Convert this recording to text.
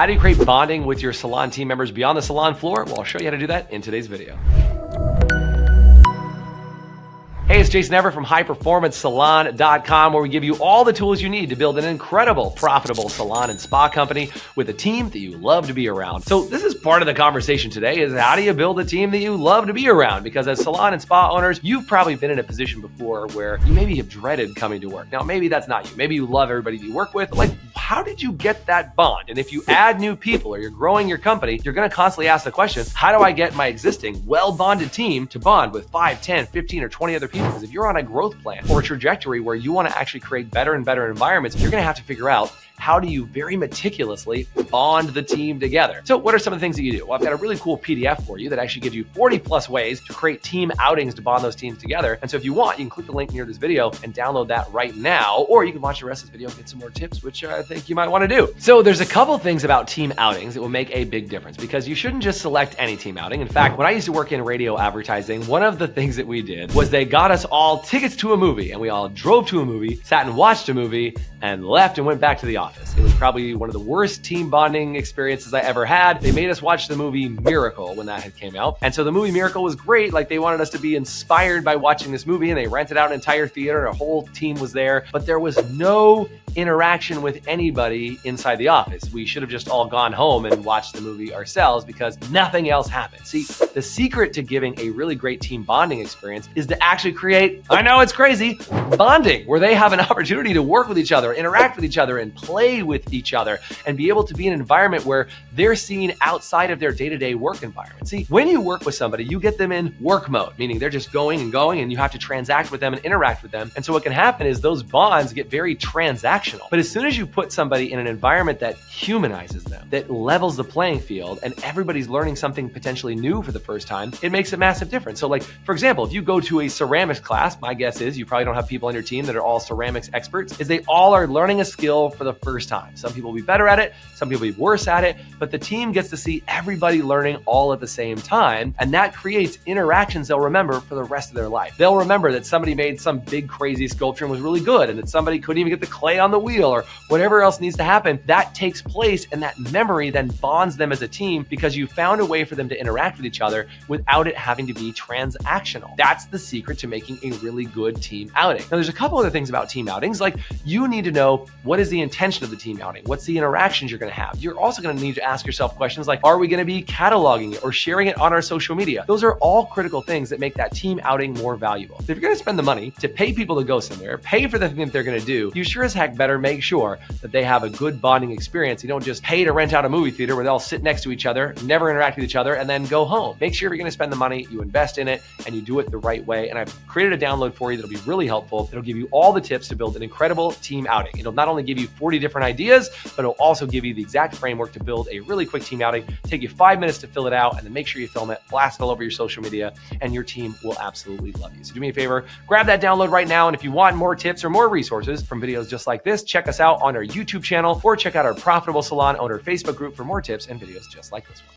How do you create bonding with your salon team members beyond the salon floor? Well, I'll show you how to do that in today's video. Hey, it's Jason Everett from highperformancesalon.com, where we give you all the tools you need to build an incredible, profitable salon and spa company with a team that you love to be around. So this is part of the conversation today, is how do you build a team that you love to be around? Because as salon and spa owners, you've probably been in a position before where you maybe have dreaded coming to work. Now, maybe that's not you. Maybe you love everybody you work with. Like, how did you get that bond? And if you add new people or you're growing your company, you're going to constantly ask the question, how do I get my existing well-bonded team to bond with 5, 10, 15, or 20 other people? Because if you're on a growth plan or a trajectory where you want to actually create better and better environments, you're going to have to figure out, how do you very meticulously bond the team together? So what are some of the things that you do? Well, I've got a really cool PDF for you that actually gives you 40 plus ways to create team outings to bond those teams together. And so if you want, you can click the link near this video and download that right now, or you can watch the rest of this video and get some more tips, which I think you might want to do. So there's a couple things about team outings that will make a big difference, because you shouldn't just select any team outing. In fact, when I used to work in radio advertising, one of the things that we did was they got us all tickets to a movie, and we all drove to a movie, sat and watched a movie, and left and went back to the office. It was probably one of the worst team bonding experiences I ever had. They made us watch the movie Miracle when that had came out. And so the movie Miracle was great. Like, they wanted us to be inspired by watching this movie, and they rented out an entire theater. A whole team was there, but there was no interaction with anybody inside the office. We should have just all gone home and watched the movie ourselves because nothing else happened. See, the secret to giving a really great team bonding experience is to actually create, I know it's crazy, bonding, where they have an opportunity to work with each other, interact with each other, and play with each other, and be able to be in an environment where they're seen outside of their day-to-day work environment. See, when you work with somebody, you get them in work mode, meaning they're just going and going, and you have to transact with them and interact with them. And so what can happen is those bonds get very transactional. But as soon as you put somebody in an environment that humanizes them, that levels the playing field, and everybody's learning something potentially new for the first time, it makes a massive difference. So, like, for example, if you go to a ceramics class, my guess is you probably don't have people on your team that are all ceramics experts, is they all are learning a skill for the first time. Some people will be better at it, some people will be worse at it, but the team gets to see everybody learning all at the same time, and that creates interactions they'll remember for the rest of their life. They'll remember that somebody made some big crazy sculpture and was really good, and that somebody couldn't even get the clay on the wheel, or whatever else needs to happen. That takes place, and that memory then bonds them as a team because you found a way for them to interact with each other without it having to be transactional. That's the secret to making a really good team outing. Now, there's a couple other things about team outings. Like, you need to know, what is the intention of the team outing? What's the interactions you're going to have? You're also going to need to ask yourself questions like, are we going to be cataloging it or sharing it on our social media? Those are all critical things that make that team outing more valuable. If you're going to spend the money to pay people to go somewhere, pay for the thing that they're going to do, you sure as heck better make sure that they have a good bonding experience. You don't just pay to rent out a movie theater where they all sit next to each other, never interact with each other, and then go home. Make sure if you're going to spend the money, you invest in it, and you do it the right way. And I've created a download for you that'll be really helpful. It'll give you all the tips to build an incredible team outing. It'll not only give you 40 different ideas, but it'll also give you the exact framework to build a really quick team outing. Take you 5 minutes to fill it out, and then make sure you film it, blast it all over your social media, and your team will absolutely love you. So do me a favor, grab that download right now. And if you want more tips or more resources from videos just like this, check us out on our YouTube channel, or check out our Profitable Salon Owner Facebook group for more tips and videos just like this one.